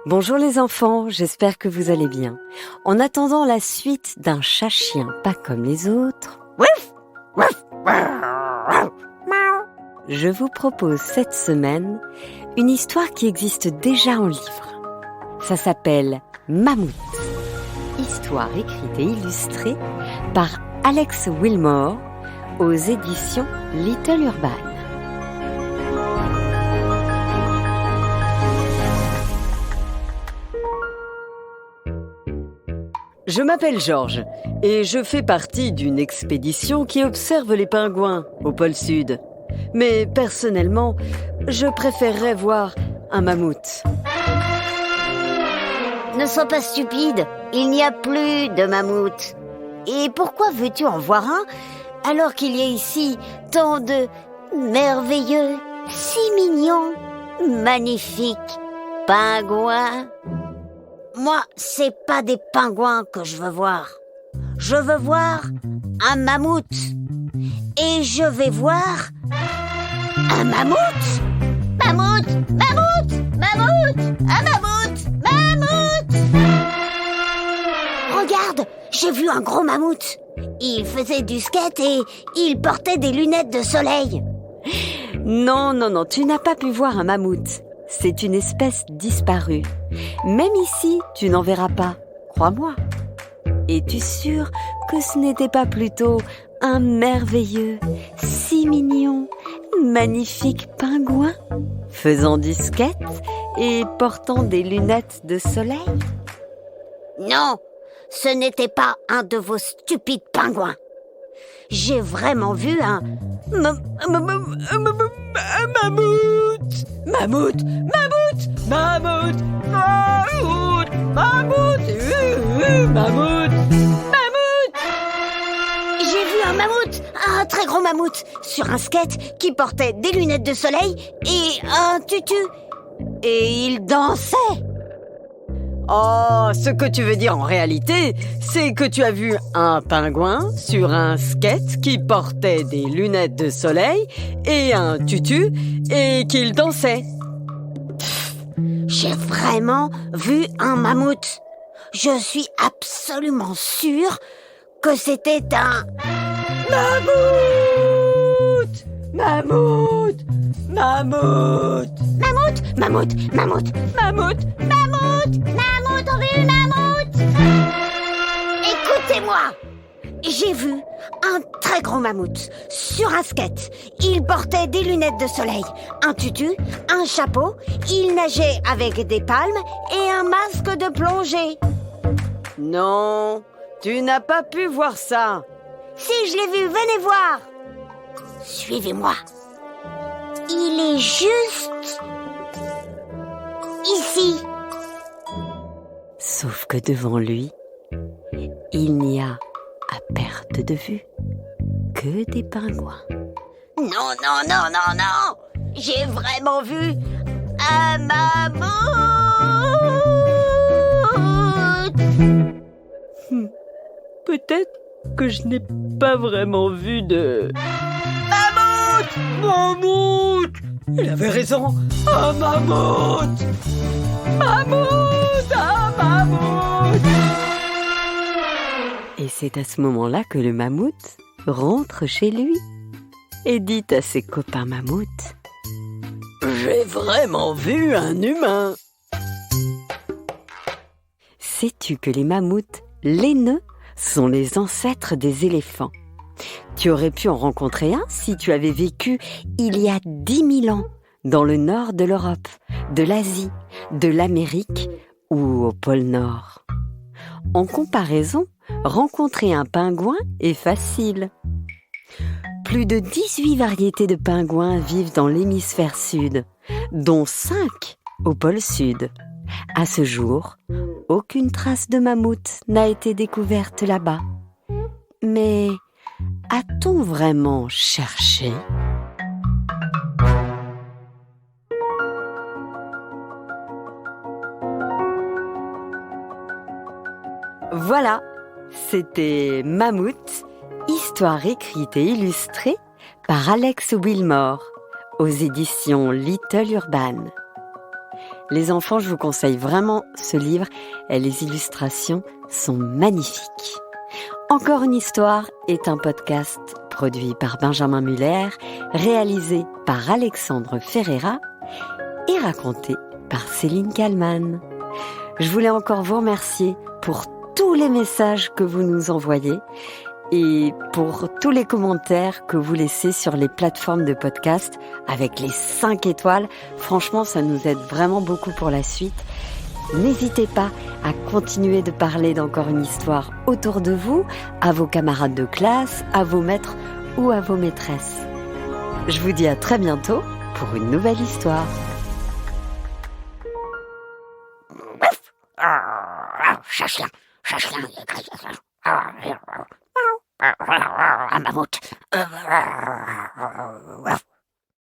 Bonjour les enfants, j'espère que vous allez bien. En attendant la suite d'un chat-chien pas comme les autres, je vous propose cette semaine une histoire qui existe déjà en livre. Ça s'appelle Mammouth. Histoire écrite et illustrée par Alex Wilmore aux éditions Little Urban. Je m'appelle Georges et je fais partie d'une expédition qui observe les pingouins au pôle Sud. Mais personnellement, je préférerais voir un mammouth. Ne sois pas stupide, il n'y a plus de mammouth. Et pourquoi veux-tu en voir un alors qu'il y a ici tant de merveilleux, si mignons, magnifiques pingouins? Moi, c'est pas des pingouins que je veux voir. Je veux voir un mammouth. Et je vais voir un mammouth. Mammouth, mammouth, mammouth, un mammouth, mammouth. Regarde, j'ai vu un gros mammouth. Il faisait du skate et il portait des lunettes de soleil. Non, tu n'as pas pu voir un mammouth. C'est une espèce disparue. Même ici, tu n'en verras pas, crois-moi. Es-tu sûr que ce n'était pas plutôt un merveilleux, si mignon, magnifique pingouin, faisant du skate et portant des lunettes de soleil? Non, ce n'était pas un de vos stupides pingouins. J'ai vraiment vu un mammouth. Mammouth, mammouth, mammouth, mammouth, mammouth, mammouth, mammouth. J'ai vu un mammouth, un très gros mammouth, sur un skate qui portait des lunettes de soleil et un tutu. Et il dansait. Oh, ce que tu veux dire en réalité, c'est que tu as vu un pingouin sur un skate qui portait des lunettes de soleil et un tutu et qu'il dansait. J'ai vraiment vu un mammouth. Je suis absolument sûre que c'était un mammouth, mammouth, mammouth, mammouth, mammouth, mammouth, mammouth, mammouth, mammouth, on veut une mammouth. Écoutez-moi, j'ai vu un très gros mammouth sur un skate. Il portait des lunettes de soleil, un tutu, un chapeau. Il nageait avec des palmes et un masque de plongée. Non, tu n'as pas pu voir ça. Si, je l'ai vu, venez voir. Suivez-moi. Il est juste ici. Sauf que devant lui, il n'y a à perte de vue que des pingouins. Non, j'ai vraiment vu un mammouth. Peut-être que je n'ai pas vraiment vu de... Mammouth! Il avait raison, un mammouth! Mammouth! Un mammouth! Et c'est à ce moment-là que le mammouth rentre chez lui et dit à ses copains mammouths: j'ai vraiment vu un humain. Sais-tu que les mammouths laineux sont les ancêtres des éléphants? Tu aurais pu en rencontrer un si tu avais vécu il y a 10 000 ans dans le nord de l'Europe, de l'Asie, de l'Amérique ou au pôle Nord. En comparaison, rencontrer un pingouin est facile. Plus de 18 variétés de pingouins vivent dans l'hémisphère sud, dont 5 au pôle sud. À ce jour, aucune trace de mammouth n'a été découverte là-bas. Mais a-t-on vraiment cherché ? Voilà, c'était Mammouth, histoire écrite et illustrée par Alex Wilmore aux éditions Little Urban. Les enfants, je vous conseille vraiment ce livre et les illustrations sont magnifiques. Encore une histoire est un podcast produit par Benjamin Muller, réalisé par Alexandre Ferreira et raconté par Céline Kallmann. Je voulais encore vous remercier pour tous les messages que vous nous envoyez et pour tous les commentaires que vous laissez sur les plateformes de podcast avec les 5 étoiles. Franchement, ça nous aide vraiment beaucoup pour la suite. N'hésitez pas à continuer de parler d'Encore une histoire autour de vous, à vos camarades de classe, à vos maîtres ou à vos maîtresses. Je vous dis à très bientôt pour une nouvelle histoire. Chachelin. Un mammouth.